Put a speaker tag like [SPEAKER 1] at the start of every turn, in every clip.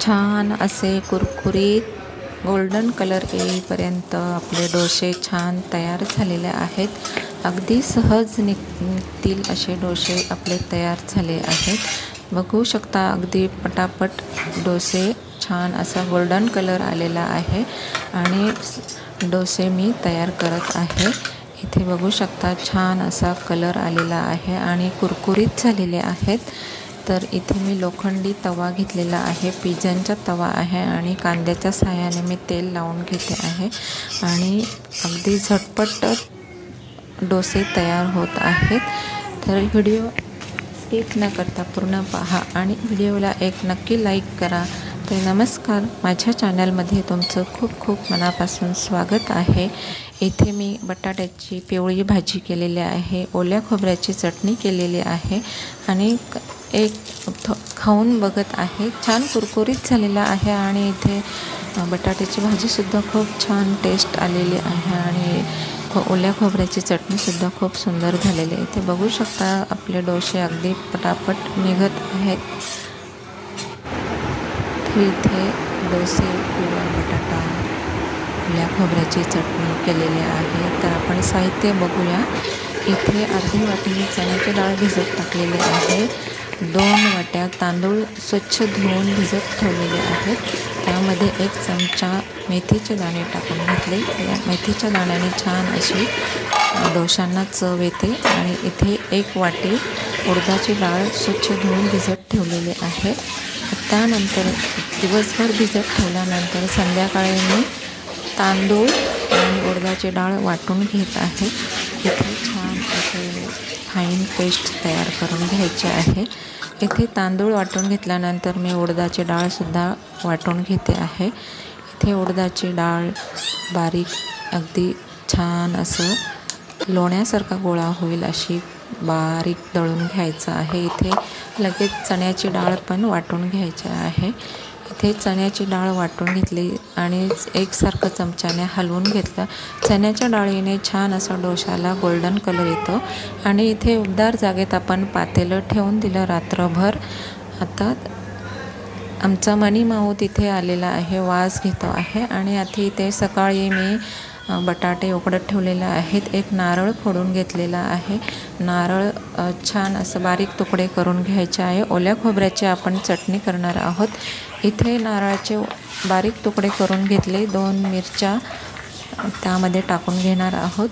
[SPEAKER 1] छान असे कुरकुरीत गोल्डन कलर येईपर्यंत आपले डोसे छान तयार झालेले आहेत. अगदी सहज निघतील असे डोसे आपले तयार झाले आहेत. बघू शकता अगदी पटापट डोसे छान असा गोल्डन कलर आलेला आहे आणि डोसे मी तयार करत आहे. इथे बघू शकता छान असा कलर आलेला आहे आणि कुरकुरीत झालेले आहेत. तर इथे मी लोखंडी तवा घेतलेला आहे, पिझ्झाचा तवा आहे आणि कांद्याच्या साहाय्याने मी तेल लावून घेते आहे आणि अगदी झटपट डोसे तयार होत आहेत. तर व्हिडिओ स्किप न करता पूर्ण पहा आणि व्हिडिओला एक नक्की लाईक करा. तर नमस्कार, माझ्या चॅनलमध्ये तुमचं खूप खूप मनापासून स्वागत आहे. इथे मी बटाट्याची पिवळी भाजी केलेली आहे, ओल्या खोबऱ्याची चटणी केलेली आहे आणि खाऊन बघत आहे. छान कुरकुरीत झालेला आहे आणि इथे बटाट्याची भाजीसुद्धा खूप छान टेस्ट आलेली आहे आणि ओल्या खोबऱ्याची चटणीसुद्धा खूप सुंदर झालेली आहे. इथे बघू शकता आपले डोसे अगदी पटापट निघत आहेत. तर इथे डोसे, पिवळा बटाटा, ओल्या खोबऱ्याची चटणी केलेली आहे. तर आपण साहित्य बघूया. इथे अर्धी वाटी चण्याची डाळ भिजत टाकलेली आहे. 2 वाट्या तांदूळ स्वच्छ धुवून भिजत ठेवलेले आहेत. त्यामध्ये 1 चमचा मेथीचे दाणे टाकून घेतले. या मेथीच्या दाण्याने छान अशी डोशांना चव येते. आणि इथे 1 वाटी उडदाची डाळ स्वच्छ धुवून भिजत ठेवलेली आहे. त्यानंतर दिवसभर भिजत ठेवल्यानंतर संध्याकाळी मी तांदूळ आणि उडदाची डाळ वाटून घेत आहे. इथे छान असे फाईन पेस्ट तयार करून घ्यायची आहे. इथे तांदूळ वाटून घेतल्यानंतर मी उडदाची डाळसुद्धा वाटून घेते आहे. इथे उडदाची डाळ बारीक अगदी छान असं लोण्यासारखा गोळा होईल अशी बारीक दळून घ्यायचं आहे. इथे लगेच चण्याची डाळ पण वाटून घ्यायची आहे. इथे चण्याची डाळ वाटून घेतली आणि एकसारखं चमच्याने हलवून घेतलं. चण्याच्या डाळीने छान असा डोशाला गोल्डन कलर येतो. आणि इथे उबदार जागेत आपण पातेलं ठेवून दिलं रात्रभर. आता आमचा मनी माऊ तिथे आलेला आहे, वास घेतो आहे. आणि आता इथे सकाळी मी बटाटे उकडत ठेवलेले आहेत. 1 नारळ फोडून घेतलेला आहे. नारळ छान असं बारीक तुकडे करून घ्यायचे आहे. ओल्या खोबऱ्याची आपण चटणी करणार आहोत. इथे नारळाचे बारीक तुकडे करून घेतले. 2 मिरच्या त्यामध्ये टाकून घेणार आहोत.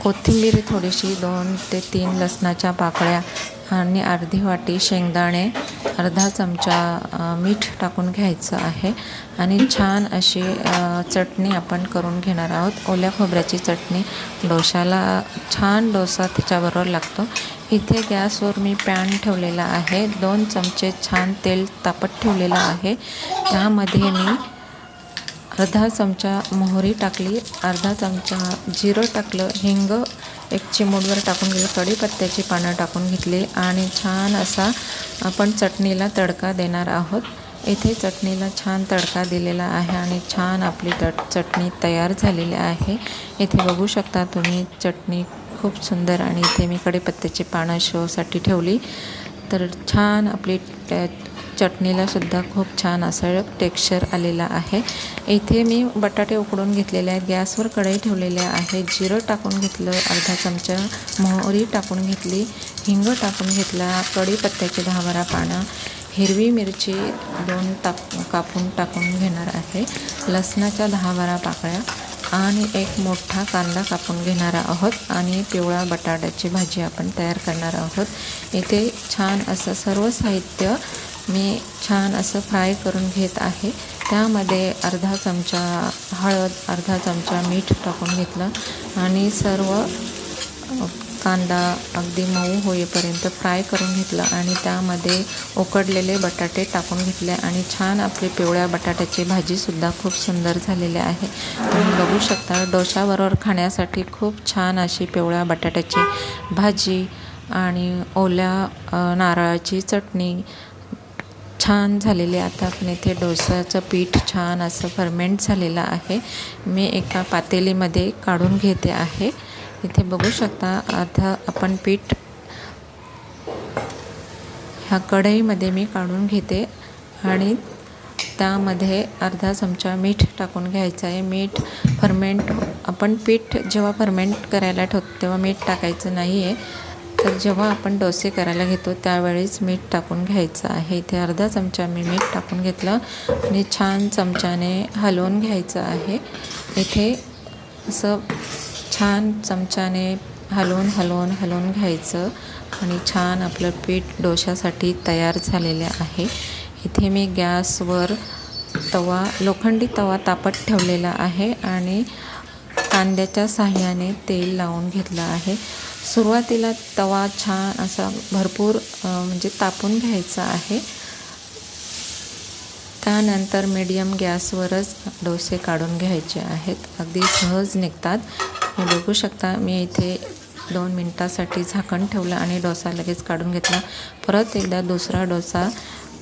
[SPEAKER 1] कोथिंबीर थोडीशी, 2 ते 3 लसणाच्या पाकळ्या आणि अर्धी वाटी शेंगदाणे, अर्धा चमचा मीठ टाकून घ्यायचं आहे. आणि छान अशी चटणी आपण करून घेणार आहोत. ओल्या खोबऱ्याची चटणी डोशाला छान डोसा त्याच्याबरोबर लागतो. इथे गॅसवर मी पॅन ठेवलेला आहे. 2 चमचे छान तेल तापत ठेवलेलं आहे. त्यामध्ये मी अर्धा चमचा मोहरी टाकली, अर्धा चमचा जिरं टाकलं, हिंग 1 चिमूटभर टाकून घेतलं, कढीपत्त्याची पानं टाकून घेतली आणि छान असा आपण चटणीला तडका देणार आहोत. इथे चटणीला छान तडका दिलेला आहे आणि छान आपली चटणी तयार झालेली आहे. इथे बघू शकता तुम्ही चटणी खूप सुंदर. आणि इथे मी कढीपत्त्याची पानं शोसाठी ठेवली. तर छान आपली चटणीला सुद्धा खूप छान असं टेक्स्चर आलेला आहे. इथे मी बटाटे उकडून घेतलेले आहेत. गॅसवर कढई ठेवलेले आहे. जिरं टाकून घेतलं, अर्धा चमचा मोहरी टाकून घेतली, हिंग टाकून घेतला, कढीपत्त्याची 10-12 पानं, हिरवी मिरची 2 कापून टाकून घेणार आहे, लसणाच्या 10-12 पाकळ्या आणि 1 मोठा कांदा कापून घेणार आहोत. आणि पिवळा बटाट्याची भाजी आपण तयार करणार आहोत. इथे छान असं सर्व साहित्य मी छान असं फ्राय करून घेत आहे. त्यामध्ये अर्धा चमचा हळद, अर्धा चमचा मीठ टाकून घेतलं आणि सर्व कांदा अगदी मऊ होईपर्यंत फ्राय करून घेतलं. आणि त्यामध्ये उकडलेले बटाटे टाकून घेतले आणि छान आपली पिवळ्या बटाट्याची भाजीसुद्धा खूप सुंदर झालेली आहे. तुम्ही बघू शकता डोशाबरोबर खाण्यासाठी खूप छान अशी पिवळ्या बटाट्याची भाजी आणि ओल्या नारळाची चटणी छान झालेली. आता आपण इथे डोसाचं पीठ छान असं फर्मेंट झालेलं आहे. मी एका पातेलीमध्ये काढून घेते आहे. इथे बघू शकता आता आपण पीठ ह्या कढईमध्ये मी काढून घेते. आणि त्यामध्ये अर्धा चमचा मीठ टाकून घ्यायचं आहे. मीठ फर्मेंट आपण पीठ जेव्हा फर्मेंट करायला ठेवतो तेव्हा मीठ टाकायचं नाही आहे, तर जेव्हा आपण डोसे करायला घेतो त्यावेळेस मीठ टाकून घ्यायचं आहे. इथे अर्धा चमचा मी मीठ टाकून घेतलं आणि छान चमच्याने हलवून घ्यायचं आहे. इथे असं छान चमच्याने हलवून घ्यायचं आणि छान आपलं पीठ डोशासाठी तयार झालेले आहे. इथे मी गॅसवर लोखंडी तवा तापत ठेवलेला आहे आणि कांद्याच्या साहाय्याने तेल लावून घेतलं आहे. सुरुवातीला तवा छान असा भरपूर म्हणजे तापून घ्यायचा आहे. त्यानंतर मीडियम गॅसवरच डोसे काढून घ्यायचे आहेत. अगदी सहज निघतात. मी बघू शकता, मी इथे 2 मिनटासाठी झाकण ठेवलं आणि डोसा लगेच काढून घेतला. परत एकदा दुसरा डोसा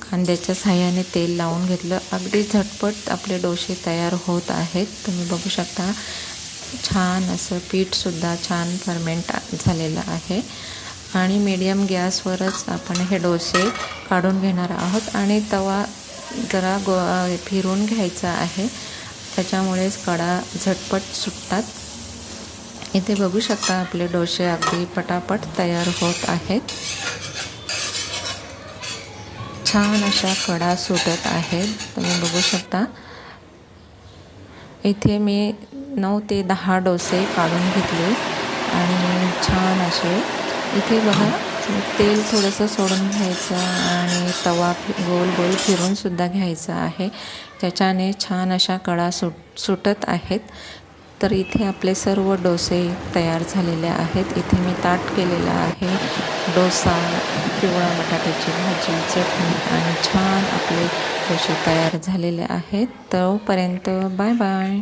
[SPEAKER 1] कांद्याच्या साहाय्याने तेल लावून घेतलं. अगदी झटपट आपले डोसे तयार होत आहेत. तुम्ही बघू शकता, छान असं पीठसुद्धा छान फर्मेंट झालेलं आहे आणि मीडियम गॅसवरच आपण हे डोसे काढून घेणार आहोत. आणि तवा जरा फिरून घ्यायचा आहे, त्याच्यामुळेच कडा झटपट सुटतात. इथे बघू शकता आपले डोसे अगदी पटापट तयार होत आहेत. छान अशा कडा सुटत आहेत. तुम्ही बघू शकता, इथे मी 9 ते 10 डोसे काढून घेतले आणि छान असे इथे बघा तेल थोडंसं सोडून घ्यायचं आणि तवा गोल गोल फिरूनसुद्धा घ्यायचा आहे, त्याच्याने छान अशा कडा सुटत आहेत. तर इथे आपले सर्व डोसे तयार झालेले आहेत. इथे मी ताट केलेलं आहे. डोसा, पिवळा बटाट्याची भाजी, चटणी आणि छान आपले डोसे तयार झालेले आहेत. तोपर्यंत बाय बाय.